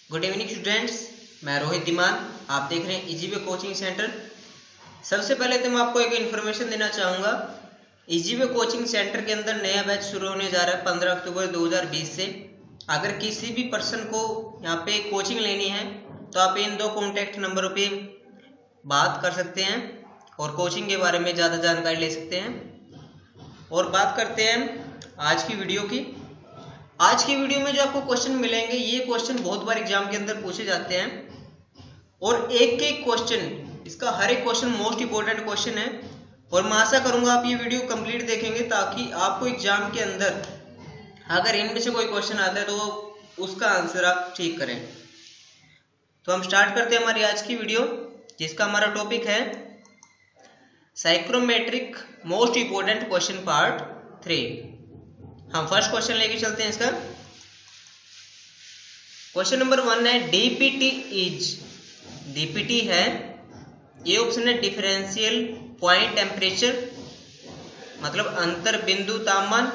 Good evening students, मैं रोहित धीमान। आप देख रहे हैं इजीवे कोचिंग सेंटर। सबसे पहले तो मैं आपको एक इन्फॉर्मेशन देना चाहूँगा। इजीवे कोचिंग सेंटर के अंदर नया बैच शुरू होने जा रहा है 15 अक्टूबर 2020 से। अगर किसी भी पर्सन को यहाँ पे कोचिंग लेनी है तो आप इन 2 कॉन्टैक्ट नंबरों पे बात कर सकते हैं और कोचिंग के बारे में ज़्यादा जानकारी ले सकते हैं। और बात करते हैं आज की वीडियो की। आज की वीडियो में जो आपको क्वेश्चन मिलेंगे, ये क्वेश्चन बहुत बार एग्जाम के अंदर पूछे जाते हैं और एक एक क्वेश्चन, इसका हर एक क्वेश्चन मोस्ट इंपोर्टेंट क्वेश्चन है। और मैं आशा करूंगा आप ये वीडियो कंप्लीट देखेंगे ताकि आपको एग्जाम के अंदर अगर इनमें से कोई क्वेश्चन आता है तो उसका आंसर आप ठीक करें। तो हम स्टार्ट करते हैं हमारी आज की वीडियो, जिसका हमारा टॉपिक है psychrometric most important question part 3। हम फर्स्ट क्वेश्चन लेके चलते हैं। इसका क्वेश्चन नंबर 1 है डीपीटी है। ये ऑप्शन है डिफरेंशियल पॉइंट टेम्परेचर, मतलब अंतर बिंदु तापमान।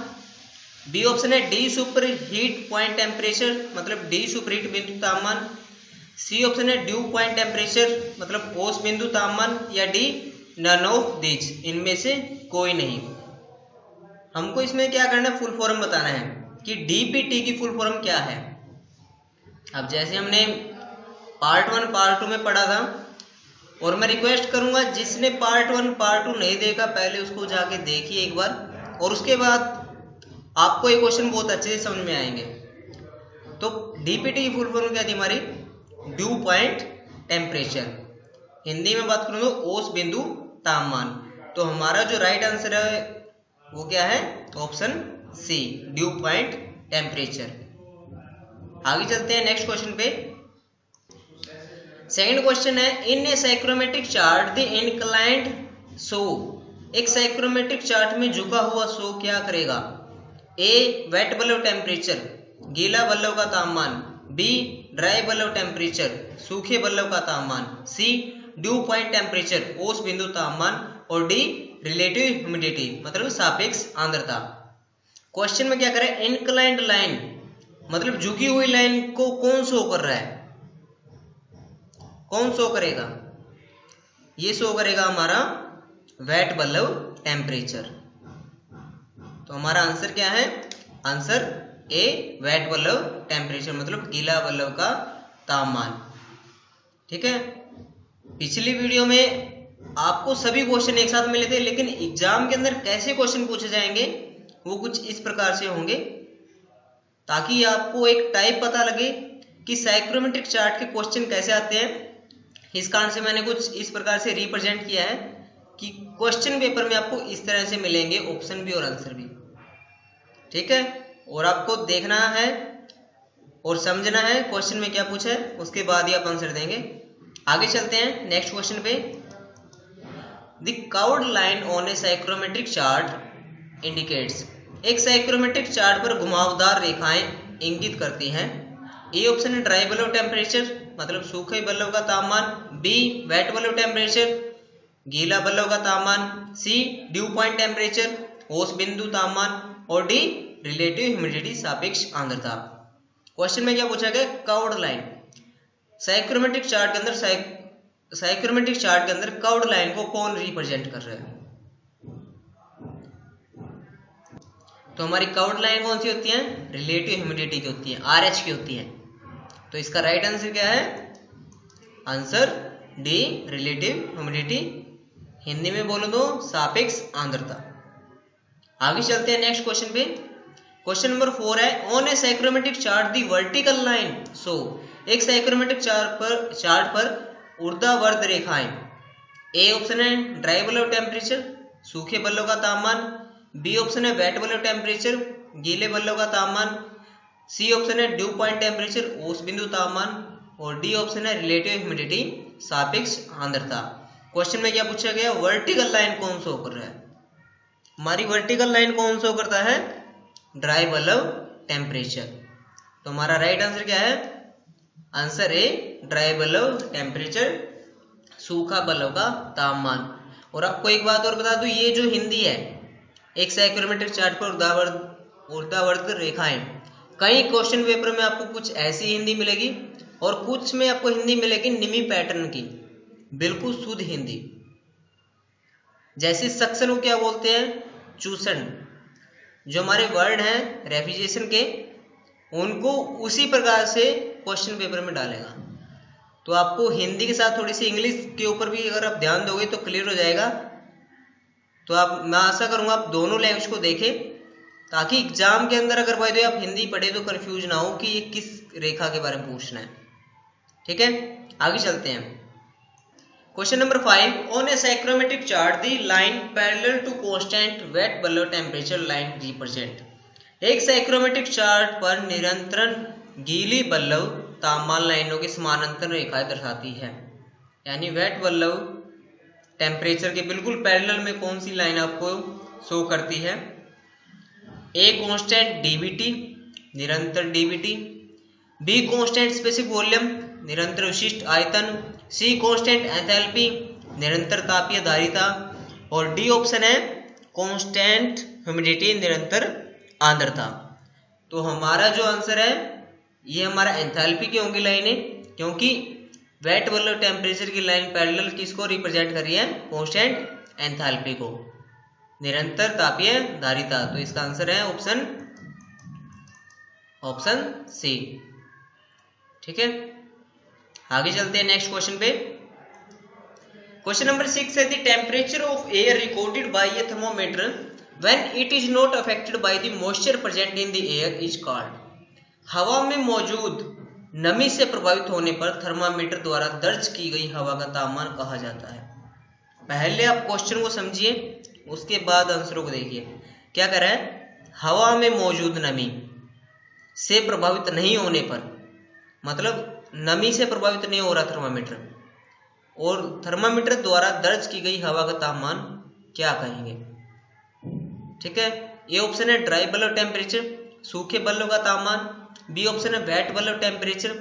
बी ऑप्शन है D super heat point temperature, मतलब डी सुपर हीट बिंदु तापमान। सी ऑप्शन है ड्यू पॉइंट टेम्परेचर, मतलब ओस बिंदु तापमान। या डी नन ऑफ दीज, इनमें से कोई नहीं। हमको इसमें क्या करना है, फुल फॉर्म बताना है कि डीपीटी की फुल फॉर्म क्या है। अब जैसे हमने पार्ट 1 पार्ट 2 में पढ़ा था, और मैं रिक्वेस्ट करूंगा जिसने पार्ट 1 पार्ट 2 नहीं देखा पहले उसको जाके देखिए एक बार, और उसके बाद आपको ये क्वेश्चन बहुत अच्छे से समझ में आएंगे। तो डीपीटी की फुल फॉर्म क्या थी हमारी, ड्यू पॉइंट टेम्परेचर। हिंदी में बात करूँ तो ओस बिंदु तापमान। तो हमारा जो राइट आंसर है वो क्या है, option C, dew point temperature. आगे चलते हैं नेक्स्ट क्वेश्चन पे। सेकंड क्वेश्चन है in a psychrometric chart the inclined show. एक साइक्रोमेट्रिक चार्ट में झुका हुआ शो क्या करेगा। ए वेट बल्ब टेम्परेचर, गीला बल्ब का तापमान। बी ड्राई बल्ब टेम्परेचर, सूखे बल्ब का तापमान। सी ड्यू पॉइंट टेम्परेचर, ओस बिंदु तापमान। और डी रिलेटिव ह्यूमिडिटी, मतलब सापेक्ष आर्द्रता। क्वेश्चन में क्या करें, इनक्लाइंड लाइन मतलब झुकी हुई लाइन को कौन शो कर रहा है, कौन शो करेगा, ये शो करेगा हमारा वेट बल्ब टेम्परेचर। तो हमारा आंसर क्या है, answer A wet bulb temperature, मतलब गीला बल्ब का तापमान। ठीक है। पिछली वीडियो में आपको सभी क्वेश्चन एक साथ मिले थे, लेकिन एग्जाम के अंदर कैसे क्वेश्चन पूछे जाएंगे वो कुछ इस प्रकार से होंगे, ताकि आपको एक टाइप पता लगे कि साइक्रोमेट्रिक चार्ट के क्वेश्चन कैसे आते हैं। इस कारण से मैंने कुछ इस प्रकार से रिप्रेजेंट किया है कि क्वेश्चन पेपर में आपको इस तरह से मिलेंगे, ऑप्शन भी और आंसर भी। ठीक है। और आपको देखना है और समझना है क्वेश्चन में क्या पूछा है, उसके बाद ही आप आंसर देंगे। आगे चलते हैं नेक्स्ट क्वेश्चन पे। The curved line on a psychrometric chart indicates. एक साइक्रोमेट्रिक चार्ट पर घुमावदार रेखाएं इंगित करती हैं। ए ऑप्शन है ड्राई बल्ब टेम्परेचर, मतलब सूखे बल्ब का तापमान। बी वेट बल्ब टेम्परेचर, गीला बल्ब का तापमान। सी ड्यू पॉइंट टेम्परेचर, ओस बिंदु तापमान। और डी रिलेटिव ह्यूमिडिटी, सापेक्ष आर्द्रता। क्वेश्चन में क्या पूछा गया, कर्व्ड लाइन। साइक्रोमेट्रिक चार्ट के अंदर कर्व्ड लाइन को कौन रिप्रेजेंट कर रहा है। तो हमारी कर्व्ड लाइन कौन सी होती है, रिलेटिव ह्यूमिडिटी की होती है, आरएच की होती है। तो इसका राइट आंसर क्या है, answer D relative humidity. Hindi में बोलो तो सापेक्ष आर्द्रता। आगे चलते हैं नेक्स्ट क्वेश्चन पे। क्वेश्चन नंबर 4 है on a psychrometric chart the vertical line so. एक साइक्रोमेट्रिक चार्ट पर ऊर्ध्वाधर रेखाएं। ए ऑप्शन है ड्राई बल्ब टेम्परेचर, सूखे बल्ब का तापमान। बी ऑप्शन है वेट बल्ब टेम्परेचर, गीले बल्ब का तापमान। सी ऑप्शन है ड्यू पॉइंट टेम्परेचर, ओस बिंदु तापमान। और डी ऑप्शन है रिलेटिव ह्यूमिडिटी, सापेक्ष आर्द्रता। क्वेश्चन में क्या पूछा गया, वर्टिकल लाइन कौन शो कर रहा है। हमारी वर्टिकल लाइन कौन शो करता है, ड्राई बल्ब टेम्परेचर। तो हमारा राइट आंसर क्या है, answer a dry bulb temperature, सूखा बल्ब का तापमान। और आपको एक बात और बता दूं, ये जो हिंदी है, एक साइक्रोमेट्रिक चार्ट पर ऊर्ध्वाधर रेखाएं, कई क्वेश्चन पेपर में आपको कुछ ऐसी हिंदी मिलेगी और कुछ में आपको हिंदी मिलेगी निमी पैटर्न की, बिल्कुल शुद्ध हिंदी। जैसे सक्शन को क्या बोलते हैं, चूषण। जो हमारे वर्ड हैं रेफ्रिजरेशन के, उनको उसी प्रकार से क्वेश्चन पेपर में डालेगा। तो आपको हिंदी के साथ थोड़ी सी इंग्लिश के ऊपर भी अगर आप ध्यान दोगे तो क्लियर हो जाएगा। तो मैं आशा करूंगा आप दोनों लैंग्वेज को देखें, ताकि एग्जाम के अंदर अगर भाई आप हिंदी पढ़े तो कंफ्यूज ना हो कि ये किस रेखा के बारे में पूछना है। ठीक है, आगे चलते हैं। Question number 5, on a psychrometric chart the line parallel to constant wet bulb temperature line represent. एक साइक्रोमेट्रिक चार्ट पर निरंतर गीली बल्ब तापमान लाइनों की समानांतर रेखाएं दर्शाती है। यानी वेट बल्ब टेम्परेचर के बिल्कुल पैरेलल में कौन सी लाइन आपको शो करती है। ए कांस्टेंट डीवीटी, निरंतर DVT. Be constant specific volume, निरंतर विशिष्ट आयतन। सी कांस्टेंट एंथैल्पी, निरंतर तापीय धारिता। और डी ऑप्शन है कांस्टेंट ह्यूमिडिटी, निरंतर आर्द्रता। तो हमारा जो आंसर है ये हमारा एंथैल्पी की होंगी लाइनें, क्योंकि वेट बल्ब टेम्परेचर की लाइन पैरेलल किसको रिप्रेजेंट कर रही है, कांस्टेंट एंथैल्पी को, निरंतर तापीय धारिता। तो इसका आंसर है ऑप्शन सी। ठीक है, आगे चलते हैं नेक्स्ट क्वेश्चन पे। क्वेश्चन नंबर 6 है the temperature of air recorded by A thermometer when it is not affected by the moisture present in the air is called. हवा में मौजूद नमी से प्रभावित होने पर थर्मामीटर द्वारा दर्ज की गई हवा का तापमान कहा जाता है। पहले आप क्वेश्चन को समझिए, उसके बाद आंसरों को देखिए। क्या कह रहा है, हवा में मौजूद नमी से प्रभावित नहीं होने पर, मतलब नमी से प्रभावित नहीं हो रहा थर्मामीटर, और थर्मामीटर द्वारा दर्ज की गई हवा का तापमान क्या कहेंगे। ठीक है, ये ऑप्शन है ड्राई बल्ब टेम्परेचर, सूखे बल्ब का तापमान। बी ऑप्शन है वेट बल्ब टेम्परेचर,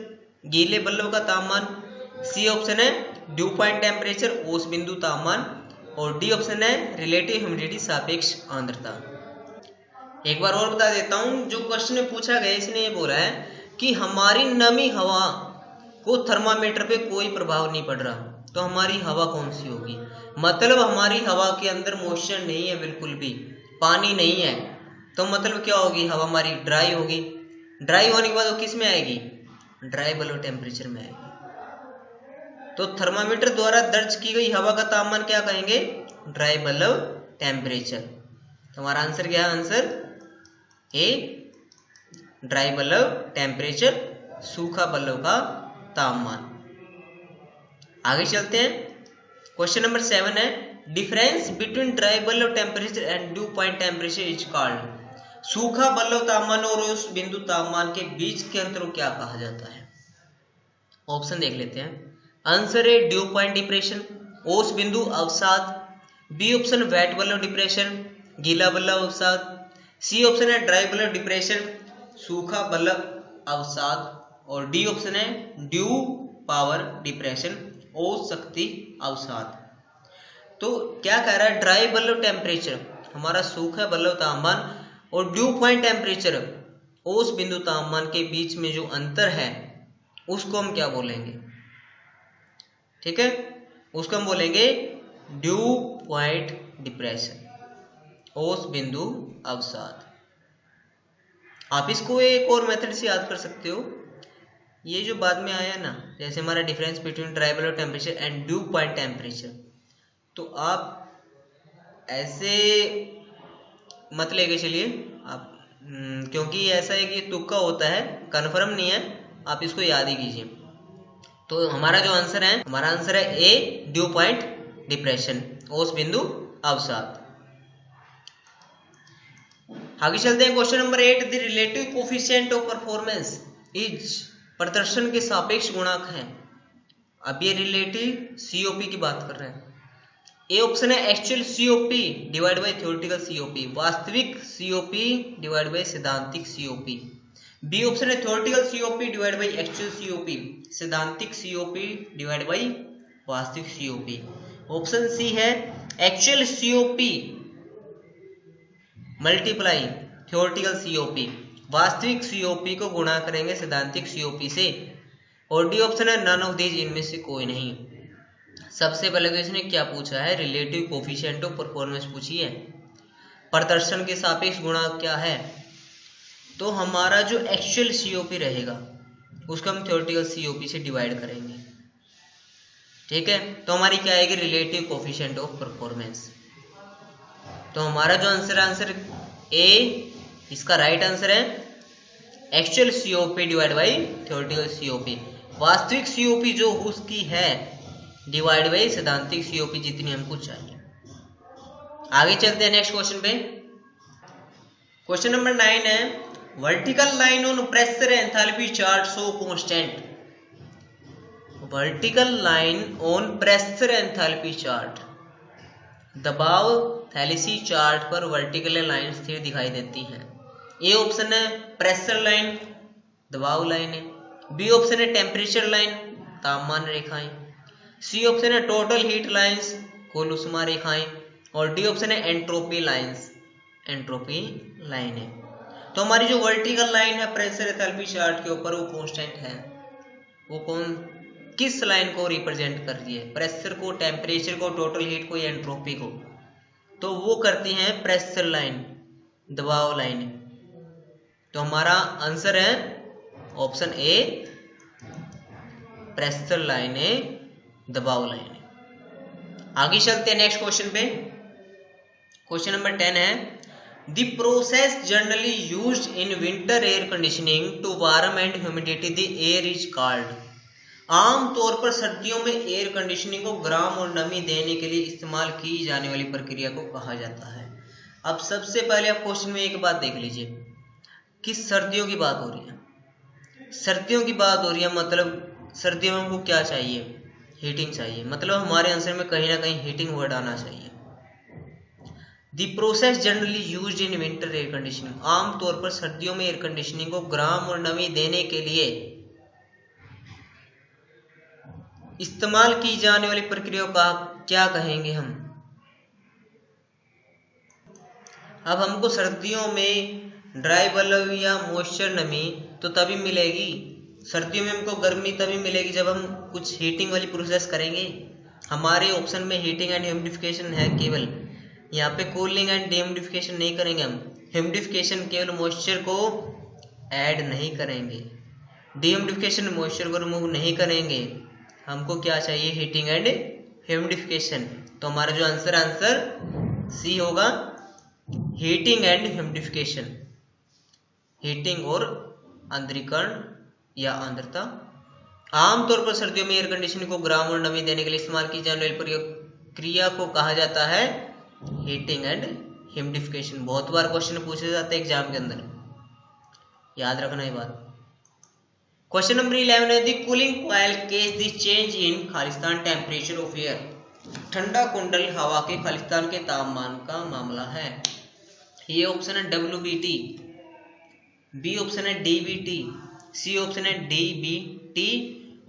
गीले बल्ब का तापमान। सी ऑप्शन है ड्यू पॉइंट टेम्परेचर, ओस बिंदु तापमान। और डी ऑप्शन है रिलेटिव ह्यूमिडिटी, सापेक्ष आर्द्रता। एक बार और बता देता हूं, जो क्वेश्चन में पूछा गया इसने ये बोला है कि हमारी नमी हवा को थर्मामीटर पे कोई प्रभाव नहीं पड़ रहा, तो हमारी हवा कौन सी होगी। मतलब हमारी हवा के अंदर मॉइस्चर नहीं है, बिल्कुल भी पानी नहीं है, तो मतलब क्या होगी, हवा हमारी ड्राई होगी। ड्राई होने के बाद वो किस में आएगी, ड्राई बल्ब टेम्परेचर में आएगी। तो थर्मामीटर द्वारा दर्ज की गई हवा का तापमान क्या कहेंगे, ड्राई बल्ब टेम्परेचर। तो हमारा आंसर क्या है, answer a dry bulb temperature, सूखा बल्ब का तापमान। आगे चलते हैं। क्वेश्चन नंबर 7 है difference between dry bulb temperature and due point temperature is called. सूखा बल्ब तापमान और उस बिंदु तापमान के बीच के अंतर को क्या कहा जाता है। ऑप्शन देख लेते हैं। आंसर है ड्यू पॉइंट डिप्रेशन, ओस बिंदु अवसाद। B option wet bulb depression, गीला बल्ब अवसाद। सी ऑप्शन है ड्राई बल्ब डिप्रेशन, सूखा बल्ब अवसाद। और डी ऑप्शन है ड्यू पावर डिप्रेशन, ओस शक्ति अवसाद। तो क्या कह रहा है, ड्राई बल्ब टेम्परेचर हमारा सूखा बल्ब तापमान और ड्यू पॉइंट टेम्परेचर ओस बिंदु तापमान के बीच में जो अंतर है उसको हम क्या बोलेंगे। ठीक है, उसको हम बोलेंगे ड्यू पॉइंट डिप्रेशन, ओस बिंदु अवसाद। आप इसको एक और मेथड से याद कर सकते हो, ये जो बाद में आया ना, जैसे हमारा difference between dry bulb temperature and due point temperature, तो आप ऐसे मत लेके चलिए आप, क्योंकि ऐसा है कि तुक्का होता है, कन्फर्म नहीं है, आप इसको याद ही कीजिए। तो हमारा जो आंसर है, हमारा आंसर है ए ड्यू पॉइंट डिप्रेशन, ओस बिंदु अवसाद। आगे चलते हैं। Question number 8 the relative coefficient of performance is, प्रदर्शन के सापेक्ष गुणांक है। अब ये रिलेटिव सीओपी की बात कर रहे हैं। ए ऑप्शन है actual COP divide by theoretical COP, वास्तविक सीओपी डिवाइड बाय सैद्धांतिक सीओपी। बी ऑप्शन है theoretical COP divide by actual COP, सैद्धांतिक सीओपी डिवाइड बाय वास्तविक सीओपी। ऑप्शन सी है actual COP multiply theoretical COP, वास्तविक सीओपी को गुणा करेंगे सैद्धांतिक सीओपी से। और डी ऑप्शन है नन ऑफ दीज, इनमें से कोई नहीं। सबसे पहले तो इसने क्या पूछा है, रिलेटिव कोफिशिएंट ऑफ परफॉर्मेंस पूछी है, प्रदर्शन के सापेक्ष गुणांक क्या है। तो हमारा जो एक्चुअल सीओपी रहेगा उसको हम थ्योरेटिकल सीओपी से डिवाइड करेंगे, ठीक है। तो हमारी क्या आएगी, रिलेटिव कोफिशिएंट ऑफ परफॉर्मेंस। तो हमारा जो आंसर ए, इसका राइट आंसर है actual COP divide by theoretical COP. वास्तविक सीओपी जो उसकी है डिवाइड बाई सैद्धांतिक सीओपी जितनी हमको चाहिए। आगे चलते हैं नेक्स्ट क्वेश्चन पे। क्वेश्चन नंबर 9 है, vertical line on pressure enthalpy chart show constant. Vertical line on pressure enthalpy chart, दबाव थैलेसी चार्ट पर वर्टिकल लाइन स्थिर दिखाई देती हैं। ए ऑप्शन है प्रेशर लाइन, दबाव लाइन है। बी ऑप्शन है टेम्परेचर लाइन, तापमान रेखाएं। सी ऑप्शन है टोटल हीट लाइंस, कुल ऊष्मा रेखाएं। और डी ऑप्शन है एंट्रोपी लाइंस, एंट्रोपी लाइन है। तो हमारी जो वर्टिकल लाइन है प्रेशर एंथैल्पी चार्ट के ऊपर वो कांस्टेंट है, वो कौन किस लाइन को रिप्रेजेंट कर रही है, प्रेशर को, टेम्परेचर को, टोटल हीट को या एंट्रोपी को। तो वो करती हैं प्रेशर लाइन, दबाव लाइन। तो हमारा आंसर है ऑप्शन ए प्रेशर लाइन है, दबाव लाइन है। आगे चलते हैं नेक्स्ट क्वेश्चन पे। क्वेश्चन नंबर 10 है, the process generally used in winter air conditioning to warm and humidity the air is called. आमतौर पर सर्दियों में एयर कंडीशनिंग को गर्म और नमी देने के लिए इस्तेमाल की जाने वाली प्रक्रिया को कहा जाता है। अब सबसे पहले आप क्वेश्चन में एक बात देख लीजिए कि सर्दियों की बात हो रही है, सर्दियों की बात हो रही है, मतलब सर्दियों में हमको क्या चाहिए, हीटिंग चाहिए। मतलब हमारे आंसर में कहीं ना कहीं हीटिंग वर्ड आना चाहिए। The process generally used in winter air conditioning, आमतौर पर सर्दियों में एयर कंडीशनिंग को गर्म और नमी देने के लिए इस्तेमाल की जाने वाली प्रक्रिया का क्या कहेंगे हम। अब हमको सर्दियों में ड्राई बल्ब या मॉइस्चर नमी तो तभी मिलेगी, सर्दियों में हमको गर्मी तभी मिलेगी जब हम कुछ हीटिंग वाली प्रोसेस करेंगे। हमारे ऑप्शन में हीटिंग एंड ह्यूमिडिफिकेशन है केवल, यहाँ पे कूलिंग एंड डिह्यूमिडिफिकेशन नहीं करेंगे हम। ह्यूमिडिफिकेशन केवल मॉइस्चर को ऐड नहीं करेंगे, डिह्यूमिडिफिकेशन मॉइस्चर को रिमूव नहीं करेंगे। हमको क्या चाहिए, हीटिंग एंड ह्यूमिडिफिकेशन। तो हमारा जो आंसर सी होगा, हीटिंग एंड ह्यूमिडिफिकेशन, हीटिंग और आंद्रीकरण या आर्द्रता। आमतौर पर सर्दियों में एयर कंडीशनिंग को गर्म और नमी देने के लिए इस्तेमाल की जाने वाली प्रक्रिया को कहा जाता है हीटिंग एंड ह्यूमिडिफिकेशन। बहुत बार क्वेश्चन पूछे जाते हैं एग्जाम के अंदर, याद रखना ये बात। क्वेश्चन नंबर 11 है, the cooling coil case the change in Khalistan temperature of air. ठंडा कुंडल हवा के खालिस्तान के तापमान का मामला है। ये ऑप्शन है WBT, बी ऑप्शन है DBT, सी ऑप्शन है DBT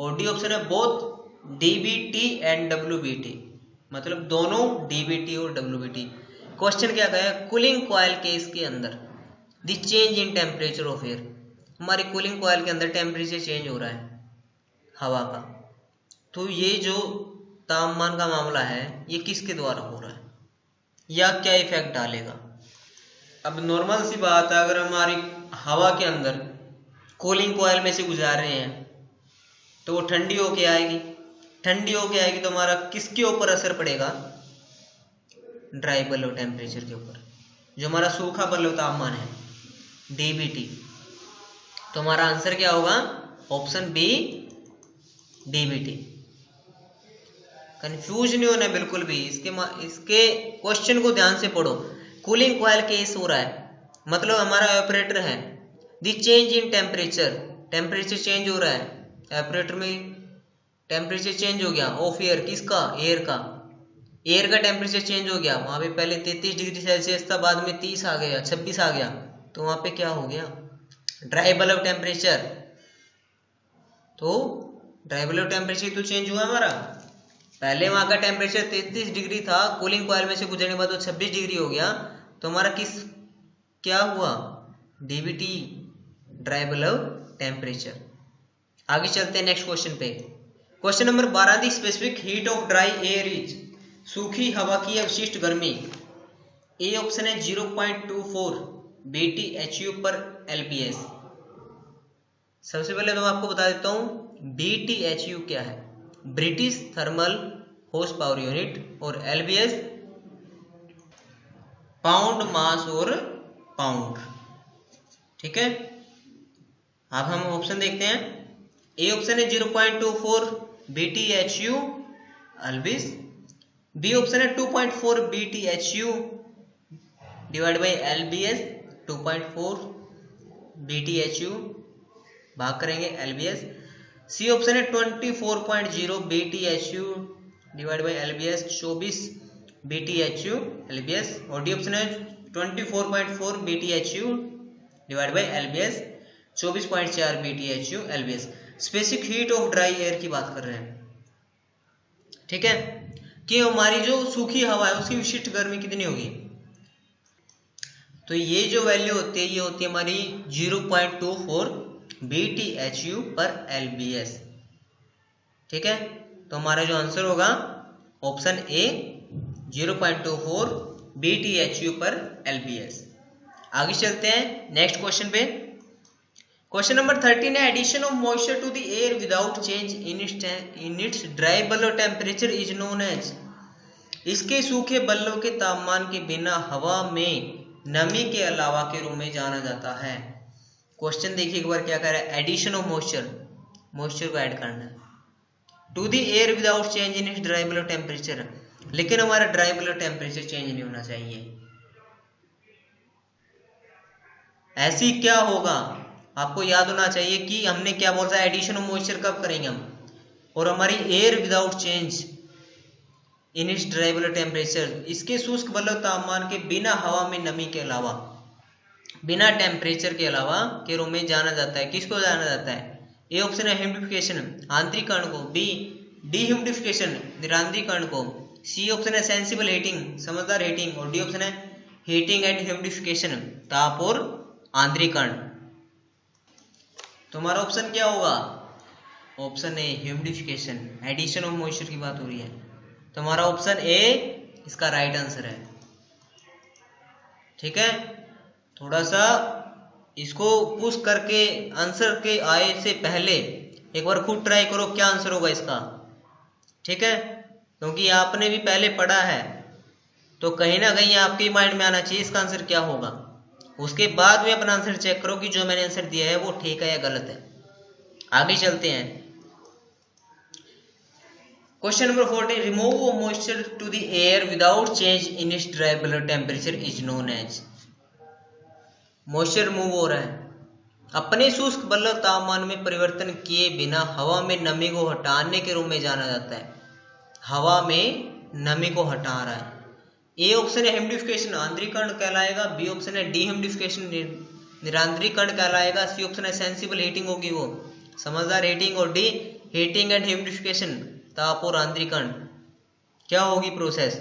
और डी ऑप्शन है बोथ DBT एंड WBT, मतलब दोनों DBT और WBT। क्वेश्चन क्या कहा है, कूलिंग कॉइल केस के अंदर the change in temperature of air, हमारी कूलिंग कॉइल के अंदर टेम्परेचर चेंज हो रहा है हवा का, तो ये जो तापमान का मामला है ये किसके द्वारा हो रहा है या क्या इफेक्ट डालेगा। अब नॉर्मल सी बात है, अगर हमारी हवा के अंदर कूलिंग कॉइल में से गुजार रहे हैं तो वो ठंडी होके आएगी, ठंडी होके आएगी तो हमारा किसके ऊपर असर पड़ेगा, ड्राई बल्ब टेम्परेचर के ऊपर, जो हमारा सूखा बल्ब तापमान है DBT। तो हमारा आंसर क्या होगा, ऑप्शन बी DBT। कंफ्यूज नहीं होना बिल्कुल भी, इसके क्वेश्चन को ध्यान से पढ़ो। कूलिंग कॉइल केस हो रहा है मतलब हमारा ऑपरेटर है, the change in temperature, temperature change हो रहा है ऑपरेटर में, टेम्परेचर चेंज हो गया ऑफ एयर, किसका, एयर का, एयर का टेम्परेचर चेंज हो गया। वहां पे पहले 33 डिग्री सेल्सियस था, बाद में 30 आ गया, 26 आ गया, तो वहां पे क्या हो गया, ड्राई बल्ब टेम्परेचर। तो ड्राई बल्ब टेम्परेचर तो चेंज हुआ हमारा, पहले वहां का टेम्परेचर 33 डिग्री था, कूलिंग कॉइल में से गुजरने के बाद वो 26 डिग्री हो गया, तो हमारा क्या हुआ, DBT ड्राई बल्ब टेम्परेचर। आगे चलते हैं नेक्स्ट क्वेश्चन पे। Question number 12, the specific heat of dry air is, सूखी हवा की अवशिष्ट गर्मी। ए ऑप्शन है 0.24 BTHU पर LBS। सबसे पहले तो मैं आपको बता देता हूं BTHU क्या है, British thermal horse power unit, और LBS पाउंड मास और पाउंड। ठीक है, अब हम ऑप्शन देखते हैं। ए ऑप्शन है 0.24 BTHU LBS, बी ऑप्शन है 2.4 BTHU divide by LBS, 2.4 BTHU भाग करेंगे LBS। सी ऑप्शन है 24.0 BTHU divide by LBS, 24 BTHU LBS, और डी ऑप्शन है 24.4 BTHU divide by LBS, 24.4 BTHU LBS। Specific heat of dry air की बात कर रहे हैं। ठीक है, कि हमारी जो सूखी हवा है उसकी विशिष्ट गर्मी कितनी होगी। तो ये जो वैल्यू होती है ये होती है हमारी 0.24 BTHU पर LBS। ठीक है, तो हमारा जो आंसर होगा option A 0.24 BTHU per LBS। आगे चलते हैं नेक्स्ट क्वेश्चन पे। क्वेश्चन नंबर 13 है, addition of moisture to the air without change in its dry bulb temperature is known as. इसके सूखे बल्लों के तापमान के बिना हवा में नमी के अलावा के रूप में जाना जाता है। क्वेश्चन देखिए एक बार क्या कह रहा है, एडिशन ऑफ मॉइस्चर, मॉइस्चर को ऐड करना है to the air without change in its dry bulb temperature, लेकिन हमारा ड्राई बल्ब टेम्परेचर चेंज नहीं होना चाहिए। ऐसी क्या होगा, आपको याद होना चाहिए कि हमने क्या बोला, एडिशन ऑफ मॉइस्चर कब करेंगे हम, और हमारी air without change in its dry bulb temperature, इसके शुष्क बल्ब तापमान के बिना हवा में नमी के अलावा, बिना टेम्परेचर के अलावा के रूप में जाना जाता है। किसको जाना जाता है, ए ऑप्शन है ह्यूमिडिफिकेशन आंतरिकरण को, बी डीह्यूमिडिफिकेशन निरांतरीकरण को, सी ऑप्शन है सेंसिबल हीटिंग समझदार हीटिंग, और डी ऑप्शन है हीटिंग एंड ह्यूमिडिफिकेशन ताप और आंतरिकरण। तो हमारा ऑप्शन क्या होगा, option A humidification, addition of moisture की बात हो रही है, तो हमारा ऑप्शन ए इसका राइट आंसर है। ठीक है, थोड़ा सा इसको पुश करके आंसर के आए से पहले एक बार खुद ट्राई करो क्या आंसर होगा इसका। ठीक है, क्योंकि आपने भी पहले पढ़ा है तो कहीं ना कहीं आपके माइंड में आना चाहिए इसका आंसर क्या होगा। उसके बाद में अपना आंसर चेक करो कि जो मैंने आंसर दिया है वो ठीक है या गलत है। आगे चलते हैं। Question number 14, remove moisture to the air without change in its dry bulb temperature is known as. Moisture remove हो रहा है, अपने शुष्क बल्ब तापमान में परिवर्तन किए बिना हवा में नमी को हटाने के रूप में जाना जाता है। हवा में नमी को हटा रहा है। ए ऑप्शन है ह्यूमिडिफिकेशन आंतरिकरण कहलाएगा, बी ऑप्शन है डीह्यूमिडिफिकेशन निरांतरीकरण कहलाएगा, सी ऑप्शन है सेंसिबल हीटिंग होगी वो समझदार हीटिंग, और डी हीटिंग एंड ह्यूमिडिफिकेशन ताप और आंतरिकरण क्या होगी प्रोसेस।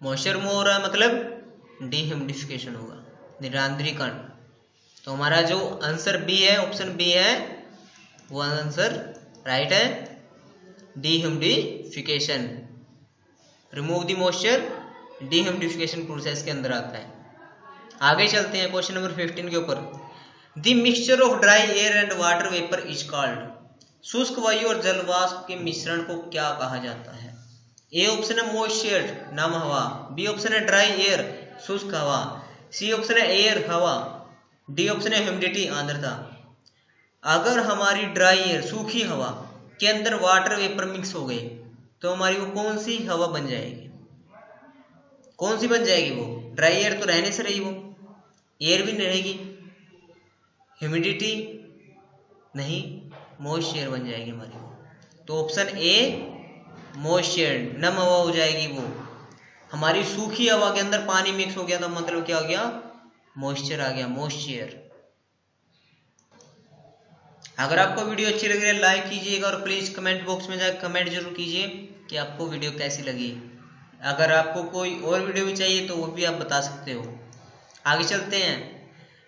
मॉइस्चर रिमूव हो रहा है मतलब डीह्यूमिडिफिकेशन होगा निरांतरीकरण। तो हमारा जो आंसर बी है, ऑप्शन बी है वो आंसर राइट है, dehumidification. Remove the moisture dehumidification process के अंदर आता है। आगे चलते हैं क्वेश्चन नंबर 15 के ऊपर। The mixture of dry air and water vapour is called. शुष्क वायु और जल वाष्प के मिश्रण को क्या कहा जाता है। ए ऑप्शन है मॉइस्चर नम हवा, बी ऑप्शन है ड्राई एयर शुष्क हवा, सी ऑप्शन है एयर हवा, डी ऑप्शन है ह्यूमिडिटी आर्द्रता। अगर हमारी ड्राई एयर सूखी हवा के अंदर वाटर वेपर मिक्स हो गए तो हमारी वो कौन सी हवा बन जाएगी, कौन सी बन जाएगी वो। ड्राई एयर तो रहने से रही, वो एयर भी नहीं रहेगी, ह्यूमिडिटी नहीं, मॉइस्चर बन जाएगी हमारी। तो ऑप्शन ए मॉइस्चर नम हवा हो जाएगी वो। हमारी सूखी हवा के अंदर पानी मिक्स हो गया तो मतलब क्या हो गया, मॉइस्चर आ गया, मॉइस्चर। अगर आपको वीडियो अच्छी लग रही है लाइक कीजिएगा और प्लीज कमेंट बॉक्स में जाकर कमेंट जरूर कीजिए कि आपको वीडियो कैसी लगी। अगर आपको कोई और वीडियो भी चाहिए तो वो भी आप बता सकते हो। आगे चलते हैं।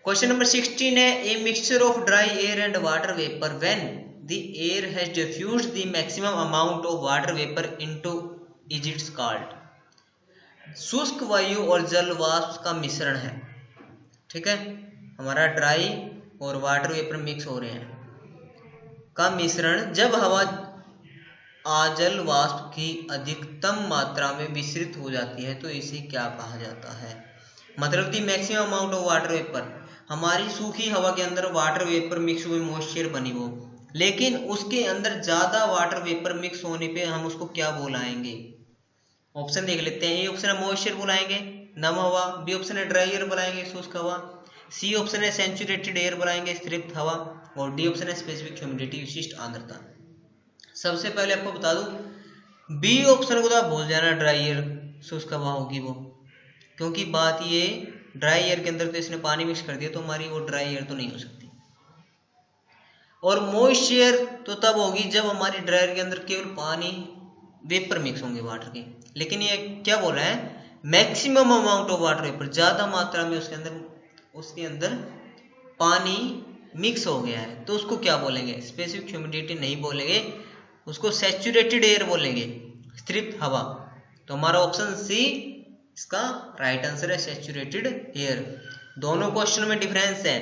क्वेश्चन नंबर 16 है a mixture of dry air and water vapour when the air has diffused the maximum amount of water vapour into is it's called. शुष्क वायु और जल वाष्प का मिश्रण है, ठीक है, हमारा ड्राई और वाटर वेपर मिक्स हो रहे हैं का मिश्रण जब हवा जल वाष्प की अधिकतम मात्रा में विसरित हो जाती है तो इसे क्या कहा जाता है। मतलब the maximum amount of water vapour, हमारी सूखी हवा के अंदर वाटर वेपर मिक्स हुई मॉइस्चर बनी हो, लेकिन उसके अंदर ज्यादा वाटर वेपर मिक्स होने पे हम उसको क्या बुलाएंगे। ऑप्शन देख लेते हैं। ए ऑप्शन है मॉइस्चर बुलाएंगे, नम हवा। बी ऑप्शन है ड्राई एयर बुलाएंगे, शुष्क हवा। सी ऑप्शन है सैचुरेटेड एयर बुलाएंगे, तृप्त हवा। और डी ऑप्शन है स्पेसिफिक ह्यूमिडिटी, विशिष्ट आर्द्रता। सबसे पहले आपको बता दूं बी ऑप्शन को तो आप भूल जाना, ड्राई एयर शुष्क हवा होगी वो, क्योंकि बात ये ड्राई एयर के अंदर तो इसने पानी मिक्स कर दिया तो हमारी वो ड्राई एयर तो नहीं हो सकती। और मॉइस्चर तो तब होगी जब हमारी ड्राई एयर के अंदर केवल पानी वेपर मिक्स होंगे वाटर के। लेकिन ये क्या बोल रहा है, maximum amount of water vapour, ज्यादा मात्रा में उसके अंदर पानी मिक्स हो गया है तो उसको क्या बोलेंगे, स्पेसिफिक ह्यूमिडिटी नहीं बोलेंगे, उसको सैचुरेटेड एयर बोलेंगे, तृप्त हवा। तो हमारा ऑप्शन सी इसका राइट आंसर है, सैचुरेटेड एयर। दोनों क्वेश्चन में डिफरेंस है।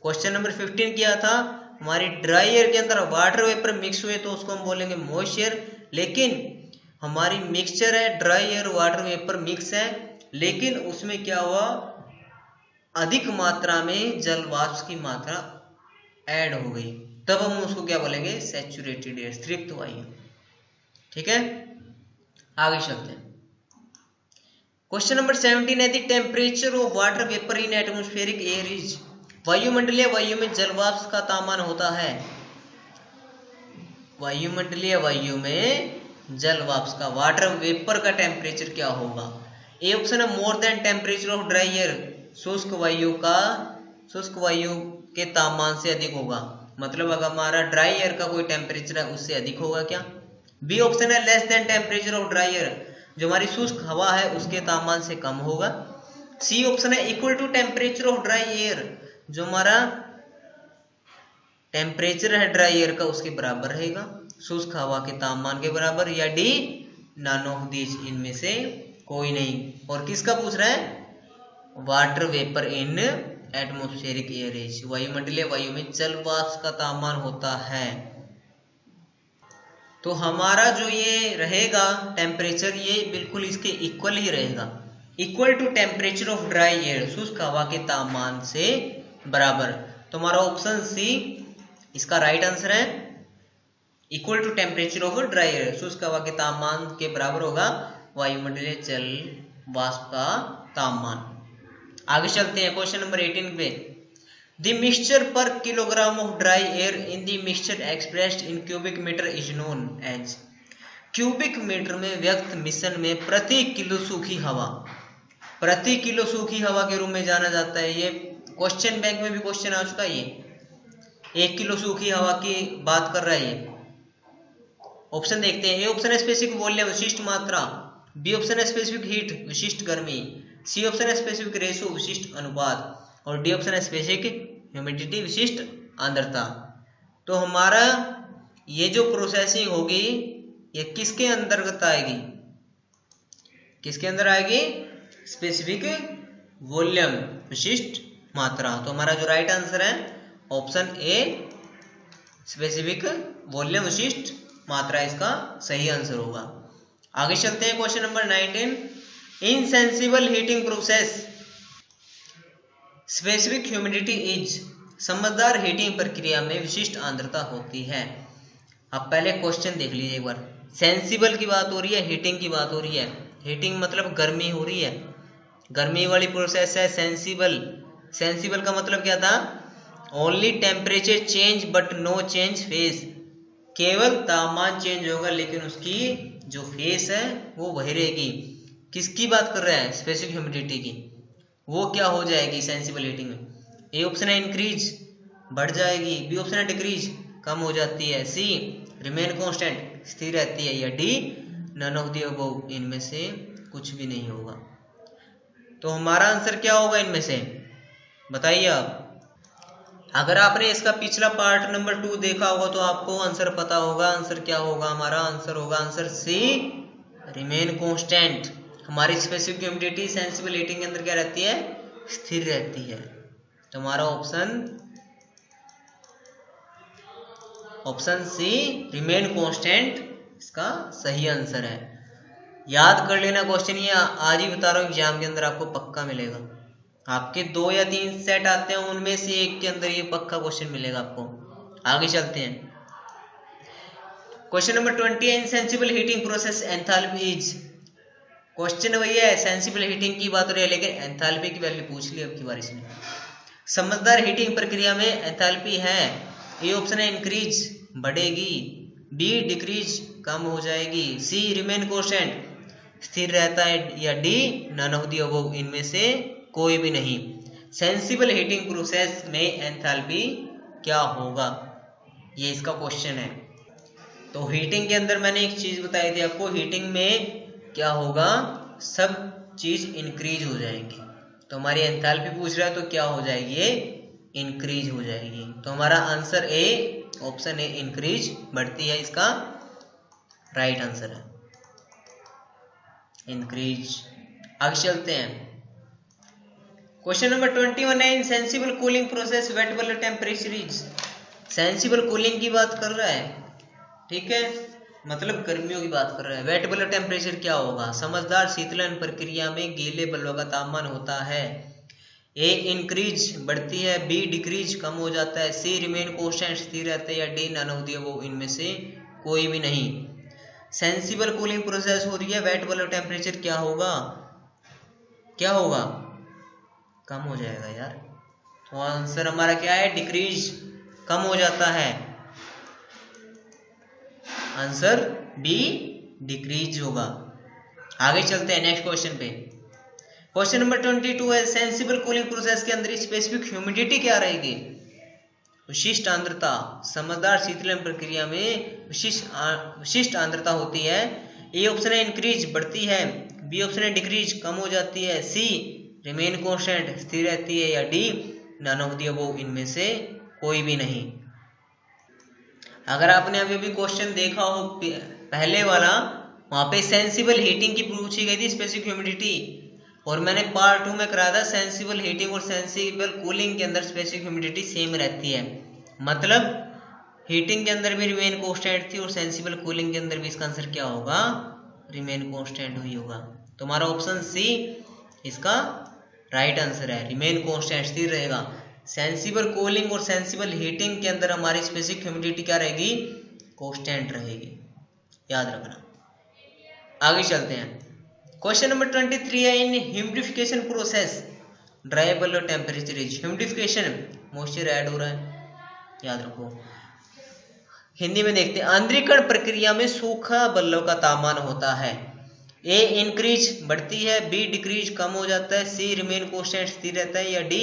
क्वेश्चन नंबर 15 किया था हमारी ड्राई एयर के अंदर वाटर वेपर मिक्स हुए तो उसको हम बोलेंगे मॉइस्चर, लेकिन हमारी मिक्सचर है dry air water vapour mix है, लेकिन उसमें क्या हुआ, अधिक मात्रा में जल वाष्प की मात्रा ऐड हो गई, तब हम उसको क्या बोलेंगे, सैचुरेटेड एयर, तृप्त वायु। ठीक है, आगे चलते हैं। क्वेश्चन नंबर 17 है the temperature of water vapour in atmospheric air is, वायुमंडलीय वायु में जल वाष्प का तापमान होता है, वायुमंडलीय वायु में जल वाष्प का, वाटर वेपर का टेम्परेचर क्या होगा। ए ऑप्शन है more than temperature of dry air, शुष्क वायु के तापमान से अधिक होगा, मतलब अगर हमारा ड्राई एयर का कोई टेम्परेचर है उससे अधिक होगा क्या। बी ऑप्शन है less than temperature of dry air, जो हमारी शुष्क हवा है उसके तापमान से कम होगा। सी ऑप्शन है equal to temperature of dry air, जो हमारा टेम्परेचर है ड्राई एयर का उसके बराबर रहेगा, शुष्क हवा के तापमान के बराबर। या डी नन ऑफ दीज, इनमें से कोई नहीं। और किसका पूछ रहा है, water vapour in atmospheric air is, वायुमंडलीय वायु में जल वाष्प का तापमान होता है। तो हमारा जो ये रहेगा टेम्परेचर, ये बिल्कुल इसके इक्वल ही रहेगा, equal to temperature of dry air, शुष्क हवा के तापमान से बराबर। तो हमारा ऑप्शन सी इसका राइट आंसर है, equal to temperature of dry air, शुष्क हवा के तापमान के बराबर होगा वायुमंडलीय जल वाष्प का तापमान। आगे चलते हैं क्वेश्चन नंबर 18 पे। The mixture per kilogram of dry air in the mixture expressed in cubic meter is known as, cubic meter में व्यक्त मिश्रण में प्रति किलो सूखी हवा, प्रति किलो सूखी हवा के रूप में जाना जाता है। ये क्वेश्चन बैंक में भी क्वेश्चन आ चुका है, ये 1 किलो सूखी हवा की बात कर रहा है ये। ऑप्शन देखते हैं। ए ऑप्शन है स्पेसिफिक वॉल्यूम, विशिष्ट मात्रा। बी ऑप्शन है स्पेसिफिक हीट, विशिष्ट गर्मी। सी ऑप्शन है स्पेसिफिक रेशो, विशिष्ट अनुपात। और डी ऑप्शन है स्पेसिफिक ह्यूमिडिटी, विशिष्ट आर्द्रता। तो हमारा ये जो प्रोसेसिंग होगी ये किसके अंतर्गत आएगी, किसके अंदर आएगी, स्पेसिफिक वॉल्यूम, विशिष्ट मात्रा। तो हमारा जो राइट आंसर है ऑप्शन ए, स्पेसिफिक वॉल्यूम, विशिष्ट मात्रा इसका सही आंसर होगा। आगे चलते हैं question number 19। Insensible heating process specific humidity is, समझदार हीटिंग प्रक्रिया में विशिष्ट आर्द्रता होती है। अब पहले क्वेश्चन देख लीजिए एक बार, सेंसिबल की बात हो रही है, हीटिंग की बात हो रही है। हीटिंग मतलब गर्मी हो रही है, गर्मी वाली प्रोसेस है सेंसिबल। सेंसिबल का मतलब क्या था, only temperature change but no change phase, केवल तापमान चेंज होगा लेकिन उसकी जो फेस है वो वही रहेगी। किसकी बात कर रहे हैं, स्पेसिफिक ह्यूमिडिटी की, वो क्या हो जाएगी सेंसिबल हीटिंग में। ए ऑप्शन है इंक्रीज, बढ़ जाएगी। बी ऑप्शन है डिक्रीज, कम हो जाती है। सी रिमेन कांस्टेंट, स्थिर रहती है। या D none of the above, इनमें से कुछ भी नहीं होगा। तो हमारा आंसर क्या होगा इनमें से, बताइए आप। अगर आपने इसका पिछला पार्ट नंबर 2 देखा होगा तो आपको आंसर पता होगा। आंसर क्या होगा हमारा? आंसर होगा आंसर सी, रिमेन कांस्टेंट। हमारी स्पेसिफिक ह्यूमिडिटी सेंसिबल हीटिंग के अंदर क्या रहती है? स्थिर रहती है। तो हमारा ऑप्शन सी, रिमेन कांस्टेंट, इसका सही आंसर है। याद कर लेना क्वेश्चन, ये आज ही बता रहा हूँ, एग्जाम के अंदर आपको पक्का मिलेगा। आपके 2 या 3 सेट आते हैं, उनमें से एक के अंदर ये पक्का क्वेश्चन मिलेगा आपको। आगे चलते हैं। क्वेश्चन नंबर 20 है, insensible heating process enthalpy is. Question वही है, सेंसिबल हीटिंग की बात हो रही है, लेकिन एंथैल्पी की वैल्यू पूछ ली अब की बार इसमें। समझदार हीटिंग प्रक्रिया में एंथैल्पी है, ए ऑप्शन है इंक्रीज, बढ़ेगी, बी डिक्रीज, कम हो जाएगी, सी रिमेन कांस्टेंट, स्थिर रहता है, या D none of the above, इनमें से कोई भी नहीं। सेंसिबल हीटिंग प्रोसेस में एंथैल्पी क्या होगा, ये इसका क्वेश्चन है। तो हीटिंग के अंदर मैंने एक चीज बताई थी आपको, हीटिंग में क्या होगा? सब चीज इंक्रीज हो जाएंगी। तो हमारी एंथैल्पी पूछ रहा है, तो क्या हो जाएगी? ये इंक्रीज हो जाएगी। तो हमारा answer A, option A increase, बढ़ती है, इसका राइट आंसर है इंक्रीज। आगे चलते हैं। क्वेश्चन नंबर 21 है, insensible cooling process wait bulb temperature is. Sensible cooling की बात कर रहा है, ठीक है, मतलब गर्मियों की बात कर रहा है। वेट बल्ब टेम्परेचर क्या होगा? समझदार शीतलन प्रक्रिया में गीले बल्ब का तापमान होता है, ए इंक्रीज, बढ़ती है, बी डिक्रीज, कम हो जाता है, सी रिमेन कांस्टेंट, स्थिर रहता है, या D none of the above, इनमें से कोई भी नहीं। सेंसिबल कूलिंग प्रोसेस हो रही है, वेट बल्ब टेम्परेचर क्या होगा? क्या होगा? कम हो जाएगा यार। तो आंसर हमारा क्या है? डिक्रीज, कम हो जाता है। आंसर बी डिक्रीज होगा। आगे चलते हैं नेक्स्ट क्वेश्चन पे। क्वेश्चन नंबर 22 है, सेंसिबल कूलिंग प्रोसेस के अंदर स्पेसिफिक ह्यूमिडिटी क्या रहेगी? विशिष्ट आर्द्रता। समझदार शीतलन प्रक्रिया में विशिष्ट आर्द्रता होती है। ए ऑप्शन है इंक्रीज, बढ़ती है, बी ऑप्शन है डिक्रीज, कम हो जाती है, सी रिमेन कांस्टेंट, स्थिर रहती है, या D none of the above, इनमें से कोई भी नहीं। अगर आपने अभी अभी क्वेश्चन देखा हो पहले वाला, वहां पे सेंसिबल हीटिंग की पूछी गई थी स्पेसिफिक ह्यूमिडिटी, और मैंने पार्ट 2 में कराया था सेंसिबल हीटिंग और सेंसिबल कूलिंग के अंदर स्पेसिफिक ह्यूमिडिटी सेम रहती है। मतलब हीटिंग के अंदर भी रिमेन कांस्टेंट थी और सेंसिबल कूलिंग के अंदर भी इसका आंसर क्या होगा? रिमेन कांस्टेंट ही होगा। तो हमारा ऑप्शन सी इसका राइट आंसर है, रिमेन कांस्टेंट, स्थिर रहेगा। सेंसिबल कूलिंग और सेंसिबल हीटिंग के अंदर हमारी स्पेसिफिक ह्यूमिडिटी क्या रहेगी? कांस्टेंट रहेगी, याद रखना। आगे चलते हैं। क्वेश्चन नंबर 23 है, in humidification process dry bulb temperature is. Humidification, moisture add हो रहा है, याद रखो। हिंदी में देखते हैं, आंद्रीकरण प्रक्रिया में सूखा बल्ब का तापमान होता है, ए इंक्रीज, बढ़ती है, बी डिक्रीज, कम हो जाता है, सी रिमेन कांस्टेंट, स्थिर रहता है, या D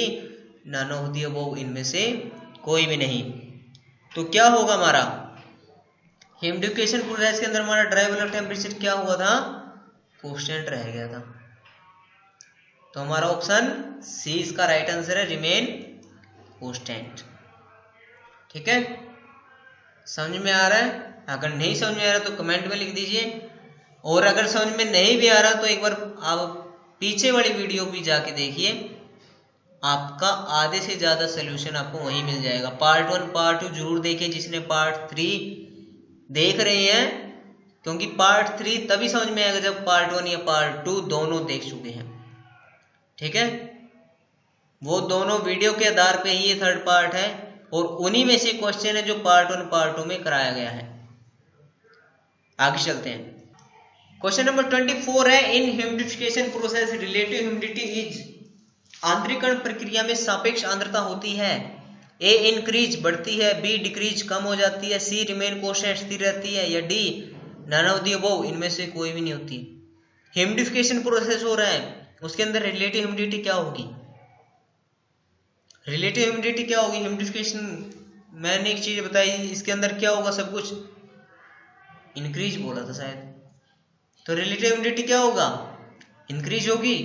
none of the above, इनमें से कोई भी नहीं। तो क्या होगा हमारा? ह्यूमिडिफिकेशन प्रोसेस के अंदर हमारा ड्राई बल्ब टेम्परेचर क्या हुआ था? कांस्टेंट रह गया था। तो हमारा ऑप्शन सी इसका राइट आंसर है, रिमेन कांस्टेंट। ठीक है, समझ में आ रहा है? अगर नहीं समझ में आ रहा तो कमेंट में लिख दीजिए, और अगर समझ में नहीं भी आ रहा तो एक बार आप पीछे वाली वीडियो भी जाके देखिए, आपका आधे से ज्यादा सोल्यूशन आपको वहीं मिल जाएगा। पार्ट 1 पार्ट 2 जरूर देखिए जिसने पार्ट 3 देख रहे हैं, क्योंकि पार्ट 3 तभी समझ में आएगा जब पार्ट 1 या पार्ट 2 दोनों देख चुके हैं। ठीक है, वो दोनों वीडियो के आधार पे ही ये थर्ड पार्ट है, और उन्हीं में से क्वेश्चन है जो पार्ट 1 पार्ट 2 में कराया गया है। आगे चलते हैं। क्वेश्चन नंबर 24 है, in humidification process relative humidity is. आंतरिकरण प्रक्रिया में सापेक्ष आर्द्रता होती है, ए इंक्रीज, बढ़ती है, बी डिक्रीज, कम हो जाती है, सी रिमेन कांस्टेंट, स्थिर रहती है, या D none of the above, इनमें से कोई भी नहीं होती। ह्यूमिडिफिकेशन प्रोसेस हो रहा है, उसके अंदर रिलेटिव ह्यूमिडिटी क्या होगी? रिलेटिव ह्यूमिडिटी क्या होगी? ह्यूमिडिफिकेशन मैंने एक चीज बताई, इसके अंदर क्या होगा? सब कुछ इंक्रीज बोला था शायद, तो रिलेटिव ह्यूमिडिटी क्या होगा? इंक्रीज होगी।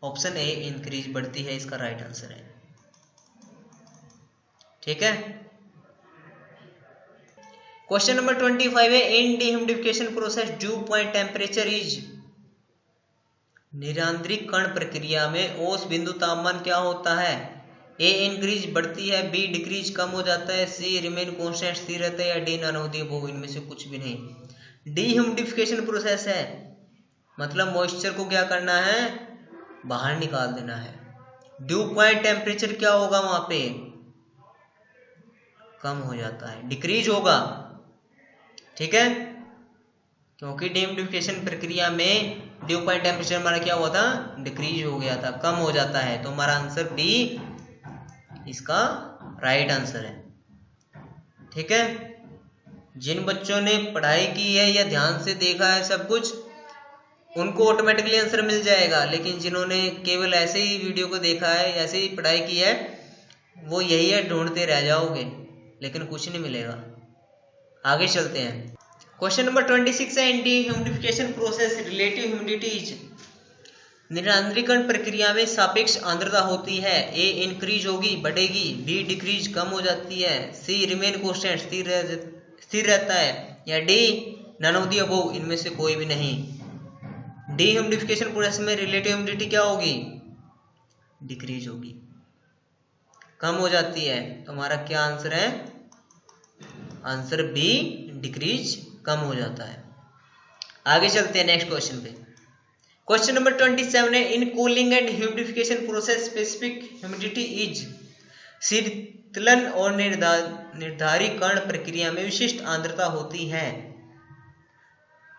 ऑप्शन ए इंक्रीज, बढ़ती है, इसका राइट आंसर है। ठीक है। क्वेश्चन नंबर 25 है, in dehumidification process dew point temperature is, निरांद्रीकरण प्रक्रिया में औसत बिंदु तापमान क्या होता है? ए इंक्रीज बढ़ती है, बी डिक्रीज कम हो जाता है, सी रिमेन कांस्टेंट स्थिर रहता है, या D none of the above, इनमें से कुछ भी नहीं। डिह्यूमिडिफिकेशन प्रोसेस है मतलब मॉइस्चर को क्या करना है, बाहर निकाल देना है। ड्यू पॉइंट टेम्परेचर क्या होगा वहां पे, कम हो जाता है, डिक्रीज होगा, ठीक है, क्योंकि डिह्यूमिडिफिकेशन प्रक्रिया में ड्यू पॉइंट टेम्परेचर हमारा क्या हुआ था, डिक्रीज हो गया था, कम हो जाता है। तो हमारा आंसर बी इसका राइट आंसर है, ठीक है। जिन बच्चों ने पढ़ाई की है या ध्यान से देखा है सब कुछ, उनको ऑटोमेटिकली आंसर मिल जाएगा, लेकिन जिन्होंने केवल ऐसे ही वीडियो को देखा है, ऐसे ही पढ़ाई की है, वो यही है, ढूंढते रह जाओगे लेकिन कुछ नहीं मिलेगा। आगे चलते हैं। क्वेश्चन नंबर 26 है, in dehumidification process relative humidity is, निरांद्रीकरण प्रक्रिया में सापेक्ष आर्द्रता होती है। ए इंक्रीज होगी, बढ़ेगी, बी डिक्रीज कम हो जाती है, सी रिमेन कांस्टेंट स्थिर रहता है, या D none of the above, इनमें से कोई भी नहीं। डिह्यूमिडिफिकेशन प्रोसेस में रिलेटिव ह्यूमिडिटी क्या होगी, डिक्रीज होगी, कम हो जाती है। तो हमारा क्या आंसर है, आंसर बी डिक्रीज, कम हो जाता है। आगे चलते हैं नेक्स्ट क्वेश्चन पे। क्वेश्चन नंबर 27 है, in cooling and humidification process specific humidity is, शीतलन और निर्धारीकरण प्रक्रिया में विशिष्ट आर्द्रता होती है।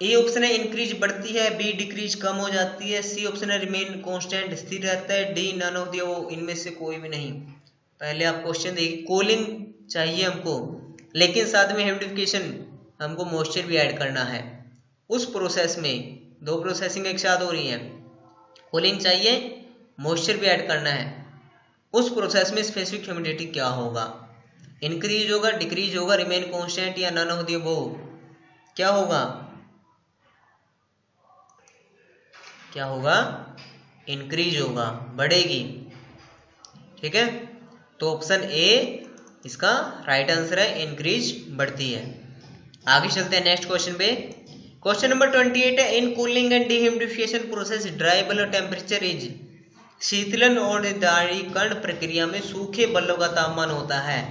ए ऑप्शन है इंक्रीज बढ़ती है, बी डिक्रीज कम हो जाती है, सी ऑप्शन है रिमेन कांस्टेंट स्थिर रहता है, D none of the above, इनमें से कोई भी नहीं। पहले आप क्वेश्चन देखिए, कूलिंग चाहिए हमको, लेकिन साथ में ह्यूमिडिफिकेशन हमको मॉइस्चर भी ऐड करना है। उस प्रोसेस में दो प्रोसेसिंग एक साथ हो रही है, कूलिंग चाहिए, मॉइस्चर भी ऐड करना है। उस प्रोसेस में स्पेसिफिक ह्यूमिडिटी क्या होगा, इंक्रीज होगा, डिक्रीज होगा, रिमेन कांस्टेंट, या नन ऑफ द अबव, क्या होगा, क्या होगा, इंक्रीज होगा, बढ़ेगी, ठीक है। तो ऑप्शन ए इसका राइट आंसर है, इंक्रीज बढ़ती है। आगे चलते हैं नेक्स्ट क्वेश्चन पे। क्वेश्चन नंबर 28 है, in cooling and dehumidification process dry bulb temperature is, शीतलन और निर्धारीकरण प्रक्रिया में सूखे बल्ब का तापमान होता है।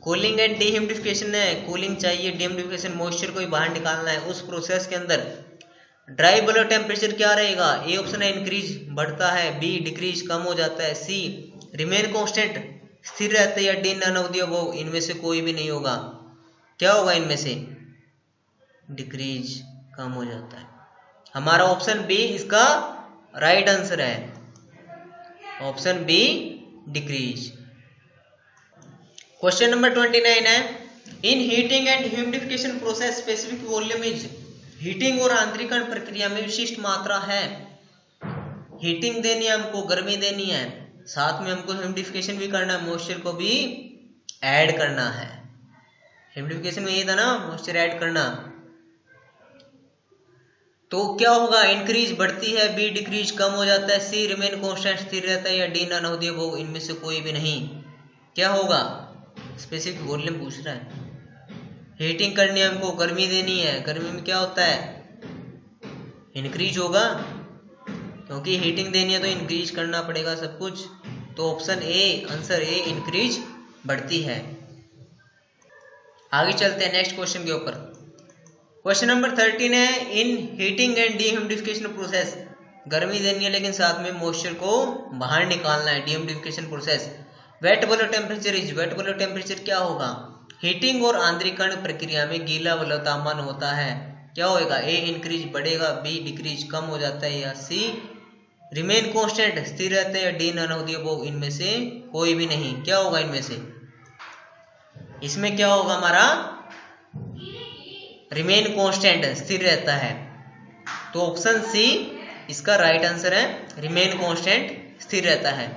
कूलिंग एंड डिह्यूमिडिफिकेशन है, कूलिंग चाहिए, डिह्यूमिडिफिकेशन मॉइस्चर को बाहर निकालना है। उस प्रोसेस के अंदर ड्राई बल्ब टेम्परेचर क्या रहेगा, ए ऑप्शन है इंक्रीज बढ़ता है, बी डिक्रीज कम हो जाता है, सी रिमेन कांस्टेंट स्थिर रहता है, या D none of the above, इनमें से कोई भी नहीं होगा। क्या होगा इनमें से, डिक्रीज कम हो जाता है। हमारा ऑप्शन बी इसका राइट आंसर है, option B decrease. Question number 29 है, in heating and humidification process specific volume is, heating और आंतरिकरण प्रक्रिया में विशिष्ट मात्रा है। हीटिंग देनी है हमको, गर्मी देनी है, साथ में हमको ह्यूमिडिफिकेशन भी करना है, मॉइस्चर को भी ऐड करना है। ह्यूमिडिफिकेशन में ये था ना, मॉइस्चर ऐड करना। तो क्या होगा, इंक्रीज बढ़ती है, बी डिक्रीज कम हो जाता है, सी रिमेन कांस्टेंट स्थिर रहता है, या D none of the above, इनमें से कोई भी नहीं। क्या होगा, स्पेसिफिक वॉल्यूम पूछ रहा है। हीटिंग करनी है हमको, गर्मी देनी है, गर्मी में क्या होता है, इंक्रीज होगा, क्योंकि हीटिंग देनी है तो इंक्रीज करना पड़ेगा सब कुछ। तो option A, answer A increase बढ़ती है। आगे चलते हैं नेक्स्ट क्वेश्चन के ऊपर। क्वेश्चन नंबर 13 है, in heating and dehumidification process, गर्मी देनी है लेकिन साथ में मॉइस्चर को बाहर निकालना है, dehumidification process. Wait bulb temperature is, wait bulb temperature क्या होगा, हीटिंग और आंतरिकरण प्रक्रिया में गीला बल्ब तापमान होता है। क्या होएगा, ए इंक्रीज बढ़ेगा, बी डिक्रीज कम हो जाता है, या सी रिमेन कांस्टेंट स्थिर रहता है, या D none of the above, इनमें से कोई भी नहीं। क्या होगा इनमें से, इसमें क्या होगा हमारा, रिमेन कांस्टेंट स्थिर रहता है। तो ऑप्शन सी इसका राइट आंसर है, रिमेन कांस्टेंट स्थिर रहता है।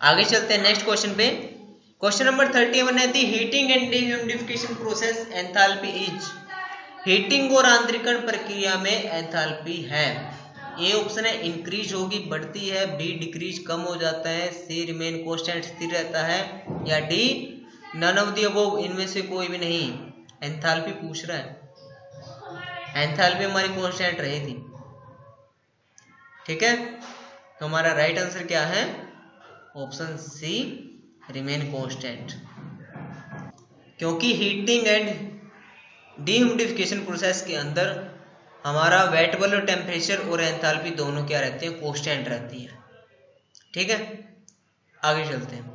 आगे चलते हैं नेक्स्ट क्वेश्चन पे। क्वेश्चन नंबर 31 है, the heating and dehumidification process enthalpy is, heating और आंतरिकरण प्रक्रिया में एंथैल्पी है। ए ऑप्शन है इंक्रीज होगी, बढ़ती है, बी डिक्रीज कम हो जाता है, सी रिमेन कांस्टेंट स्थिर रहता है, या D none of the above, इनमें से कोई भी नहीं। एंथैल्पी पूछ रहा है, एंथैल्पी हमारी कांस्टेंट रहेगी। ठीक है, तो हमारा राइट आंसर क्या है? Option C, remain constant. क्योंकि हीटिंग एंड डिह्यूमिडिफिकेशन प्रोसेस के अंदर हमारा वेट बल्ब टेम्परेचर और एंथैल्पी दोनों क्या रहती है? कांस्टेंट रहती है। ठीक है, आगे चलते हैं।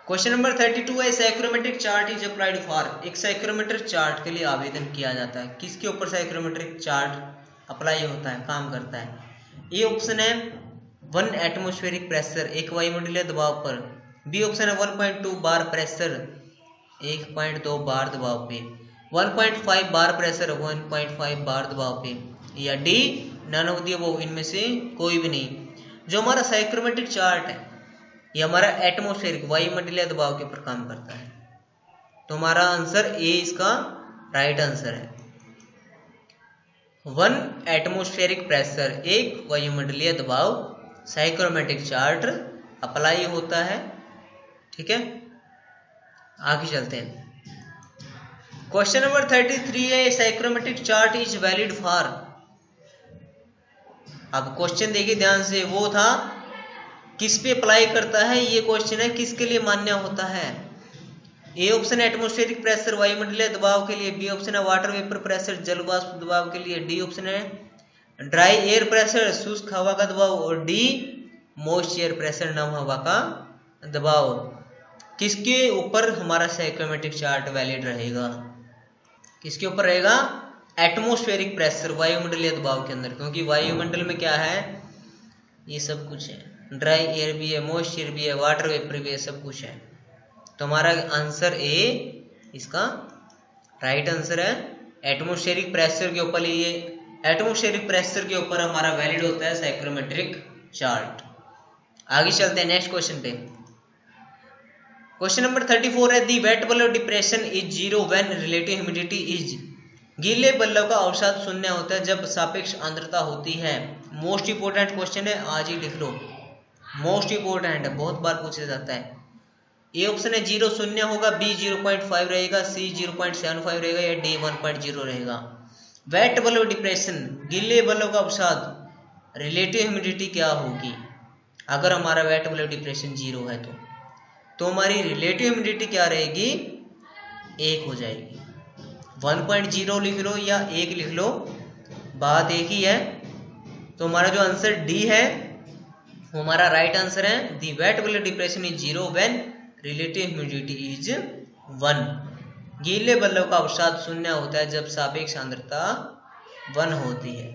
क्वेश्चन नंबर 32 है, psychrometric chart is applied for. एक साइक्रोमेट्रिक चार्ट के लिए आवेदन किया जाता है। किसके ऊपर साइक्रोमेट्रिक चार्ट अप्लाई होता है, काम करता है? ए ऑप्शन है 1 एटमॉस्फेरिक प्रेशर, एक वायुमंडलीय दबाव पर। बी ऑप्शन है 1.2 बार प्रेशर, 1.2 बार दबाव पे। 1.5 बार प्रेशर, 1.5 बार दबाव पे। या D, none of the above, इनमें से कोई भी नहीं। जो हमारा साइक्रोमेट्रिक चार्ट है ये हमारा एटमॉस्फेरिक वायुमंडलीय दबाव के ऊपर काम करता है। तो हमारा आंसर ए इसका राइट आंसर है। 1 एटमॉस्फेरिक प्रेशर, एक वायुमंडलीय दबाव, साइक्रोमेट्रिक चार्ट अप्लाई होता है। ठीक है, आगे चलते हैं। क्वेश्चन नंबर 33 है, psychrometric chart is valid for. अब क्वेश्चन देखिए ध्यान से, वो था किस पे अप्लाई करता है, ये क्वेश्चन है किसके लिए मान्य होता है। ए ऑप्शन है एटमॉस्फेरिक प्रेशर, वायुमंडलीय दबाव के लिए। बी ऑप्शन है वाटर वेपर प्रेशर, जल वाष्प दबाव के लिए। डी ऑप्शन है ड्राई एयर प्रेशर, शुष्क हवा का दबाव। और डी मॉइस्ट एयर प्रेशर, नम हवा का दबाव। किसके ऊपर हमारा साइक्रोमेट्रिक चार्ट वैलिड रहेगा? किसके ऊपर रहेगा? एटमॉस्फेरिक प्रेशर, वायुमंडलीय दबाव के अंदर, क्योंकि वायुमंडल में क्या है? ये सब कुछ है, ड्राई एयर भी है, मॉइस्ट एयर भी है, वाटर वेपर भी है, सब कुछ है। तो हमारा आंसर ए इसका राइट आंसर है। एटमॉस्फेरिक प्रेशर के ऊपर, ये एटमॉस्फेरिक प्रेशर के ऊपर हमारा वैलिड होता है साइक्रोमेट्रिक चार्ट। आगे चलते हैं नेक्स्ट क्वेश्चन पे। क्वेश्चन नंबर 34 है, the wet bulb depression is zero when relative humidity is. गीले बल्ब का अवसाद शून्य होता है जब सापेक्ष आर्द्रता होती है। मोस्ट इंपोर्टेंट क्वेश्चन है, आज ही लिख लो, मोस्ट इंपोर्टेंट है, बहुत बार पूछा जाता है। ए ऑप्शन है 0 शून्य होगा, बी 0.5 रहेगा, सी 0.75 रहेगा, या डी 1.0 रहेगा। वेट बल्ब डिप्रेशन, गीले बल्ब का अवसाद, रिलेटिव ह्यूमिडिटी क्या होगी? अगर हमारा वेट बल्ब डिप्रेशन 0 है तो हमारी रिलेटिव ह्यूमिडिटी क्या रहेगी? 1 हो जाएगी। 1.0 लिख लो या 1 लिख लो, बात एक ही है। तो हमारा जो आंसर डी है वो हमारा राइट आंसर है। The wet bulb depression is 0 when relative humidity is 1। गीले बल्ब का अवसाद शून्य होता है जब सापेक्ष आर्द्रता 1 होती है।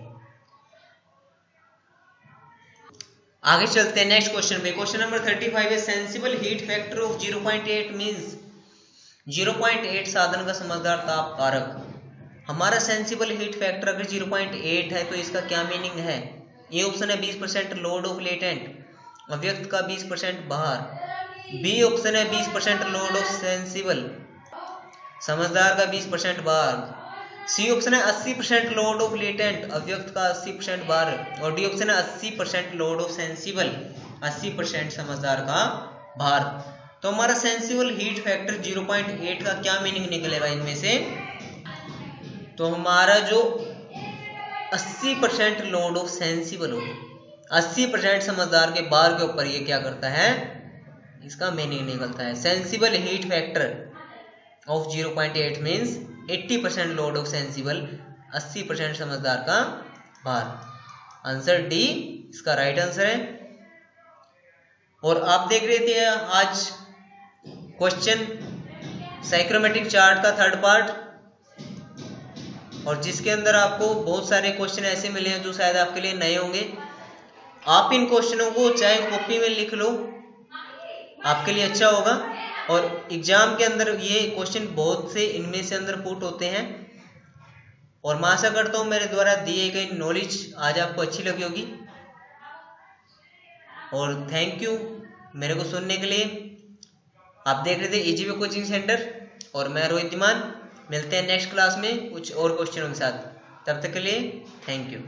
आगे चलते हैं नेक्स्ट क्वेश्चन पे। क्वेश्चन नंबर 35 है, sensible heat factor of 0.8 means. 0.8 साधन का समझदार ताप कारक। हमारा सेंसिबल हीट फैक्टर अगर 0.8 है तो इसका क्या मीनिंग है? ए ऑप्शन है 20% लोड ऑफ लेटेंट, अव्यक्त का 20% बाहर। बी ऑप्शन है 20% लोड ऑफ सेंसिबल, समझदार का 20% बाहर। सी ऑप्शन है 80% लोड ऑफ लेटेंट, अव्यक्त का 80% बाहर। और डी ऑप्शन है 80% लोड ऑफ सेंसिबल, 80% समझदार का बाहर। तो हमारा सेंसिबल हीट फैक्टर 0.8 का क्या मीनिंग निकलेगा इनमें से? तो हमारा जो 80% लोड ऑफ सेंसिबल हो, 80% समझदार के बाहर के ऊपर, ये क्या करता है? इसका मीनिंग निकलता है। Sensible heat factor of 0.8 means 80% load of sensible, 80% समझदार का बाहर। आंसर डी इसका राइट आंसर है। और आप देख रहे थे आज क्वेश्चन साइक्रोमेट्रिक चार्ट का थर्ड पार्ट, और जिसके अंदर आपको बहुत सारे क्वेश्चन ऐसे मिले हैं जो शायद आपके लिए नए होंगे। आप इन क्वेश्चनों को चाहे कॉपी में लिख लो, आपके लिए अच्छा होगा। और एग्जाम के अंदर ये क्वेश्चन बहुत से इनमें से अंदर पुट होते हैं। और मैं आशा करता हूँ मेरे द्वारा दिए गए नॉलेज आज आपको अच्छी लगी होगी। और थैंक यू मेरे को सुनने के लिए। आप देख रहे थे EGP कोचिंग सेंटर और मैं रोहित धीमान। मिलते हैं नेक्स्ट क्लास में कुछ और क्वेश्चनों के साथ। तब तक के लिए थैंक यू।